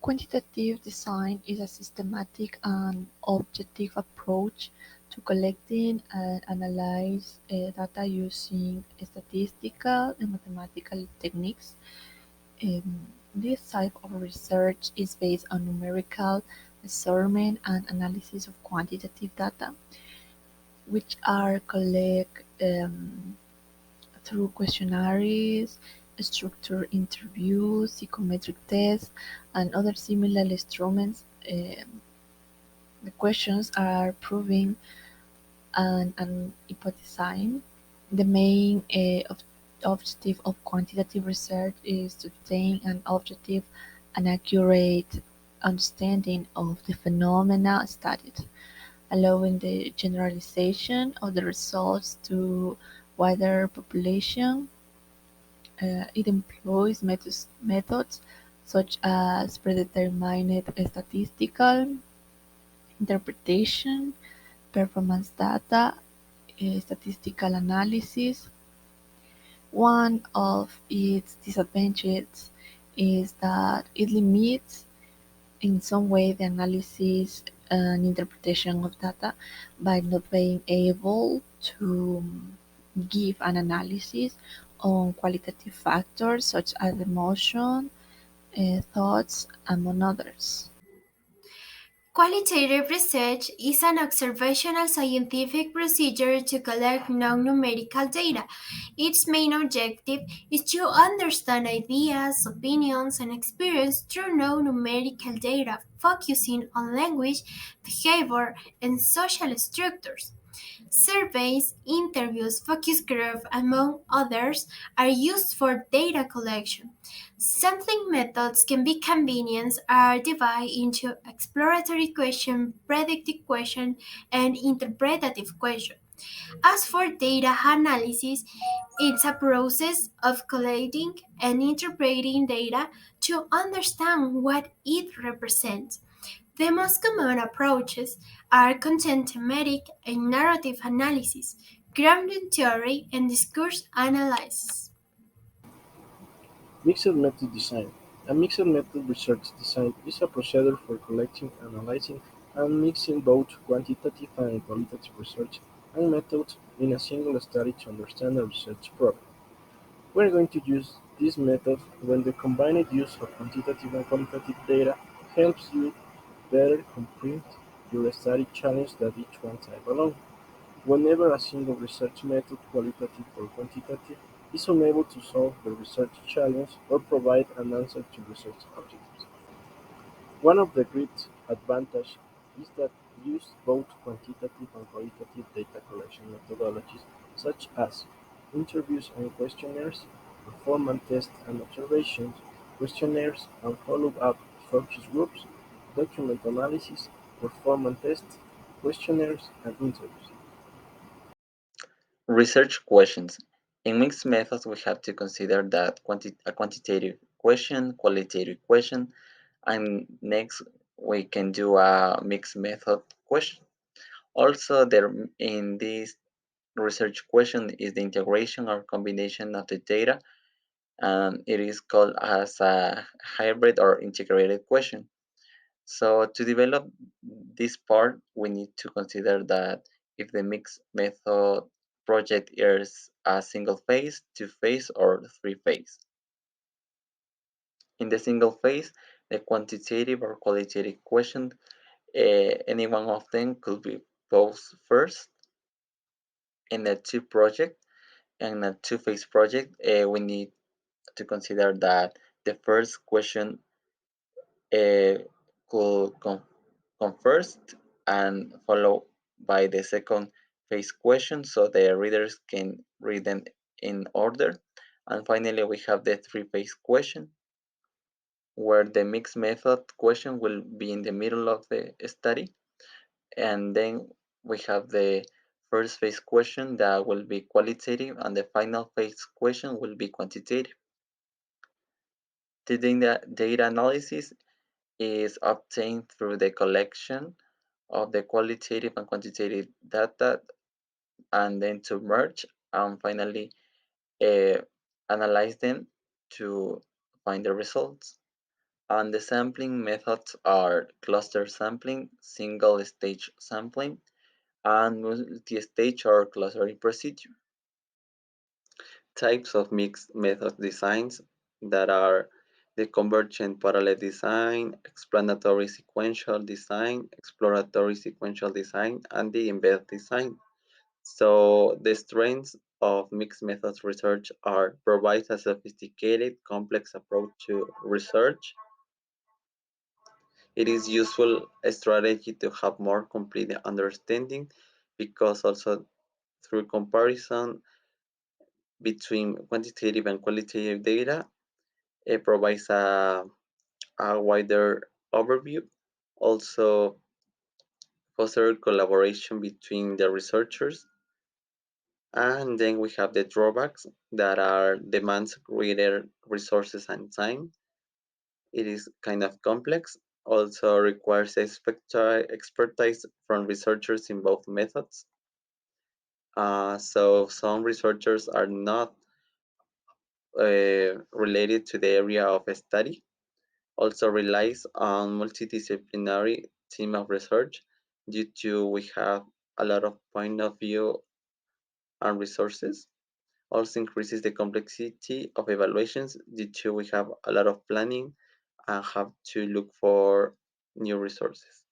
Quantitative design is a systematic and objective approach to collecting and analyze data using statistical and mathematical techniques. This type of research is based on numerical measurement and analysis of quantitative data, which are collected through questionnaires, structured interviews, psychometric tests, and other similar instruments. The questions are proving and hypothesizing. The main objective of quantitative research is to obtain an objective and accurate understanding of the phenomena studied, allowing the generalization of the results to wider population. It employs methods such as predetermined statistical interpretation, performance data, statistical analysis. One of its disadvantages is that it limits in some way the analysis and interpretation of data by not being able to give an analysis on qualitative factors such as emotion, thoughts, among others. Qualitative research is an observational scientific procedure to collect non-numerical data. Its main objective is to understand ideas, opinions, and experience through non-numerical data, focusing on language, behavior, and social structures. Surveys, interviews, focus groups, among others, are used for data collection. Sampling methods can be convenient are divided into exploratory question, predictive question, and interpretative question. As for data analysis, it's a process of collating and interpreting data to understand what it represents. The most common approaches are content thematic and narrative analysis, grounded theory, and discourse analysis. Mixed method design. A mixed method research design is a procedure for collecting, analyzing, and mixing both quantitative and qualitative research and methods in a single study to understand a research problem. We are going to use this method when the combined use of quantitative and qualitative data helps you better comprehend your study challenge than each one type alone. Whenever a single research method, qualitative or quantitative, is unable to solve the research challenge or provide an answer to research objectives. One of the great advantages is that use both quantitative and qualitative data collection methodologies such as interviews and questionnaires, performance tests and observations, questionnaires and follow-up focus groups, document analysis, performance tests, questionnaires and interviews. Research questions. In mixed methods, we have to consider that a quantitative question, qualitative question, and next we can do a mixed method question. Also, there in this research question is the integration or combination of the data, and it is called as a hybrid or integrated question. So to develop this part, we need to consider that if the mixed method project is a single phase, two phase, or three phase. In the single phase, the quantitative or qualitative question, any one of them could be posed first. In a two project and a two phase project, we need to consider that the first question uh, could come first and followed by the second phase question so the readers can read them in order. And finally, we have the three phase question where the mixed method question will be in the middle of the study. And then we have the first phase question that will be qualitative and the final phase question will be quantitative. The data analysis is obtained through the collection of the qualitative and quantitative data and then to merge and finally uh, analyze them to find the results. And the sampling methods are cluster sampling, single stage sampling, and multi-stage or clustering procedure. Types of mixed method designs that are the convergent parallel design, explanatory sequential design, exploratory sequential design, and the embedded design. So the strengths of mixed methods research are provides a sophisticated, complex approach to research. It is useful strategy to have more complete understanding because also through comparison between quantitative and qualitative data, it provides a wider overview. Also foster collaboration between the researchers. And then we have the drawbacks that are demands greater resources and time. It is kind of complex, also requires expertise from researchers in both methods. So some researchers are not related to the area of study, also relies on multidisciplinary team of research due to we have a lot of point of view and resources. Also increases the complexity of evaluations due to we have a lot of planning and have to look for new resources.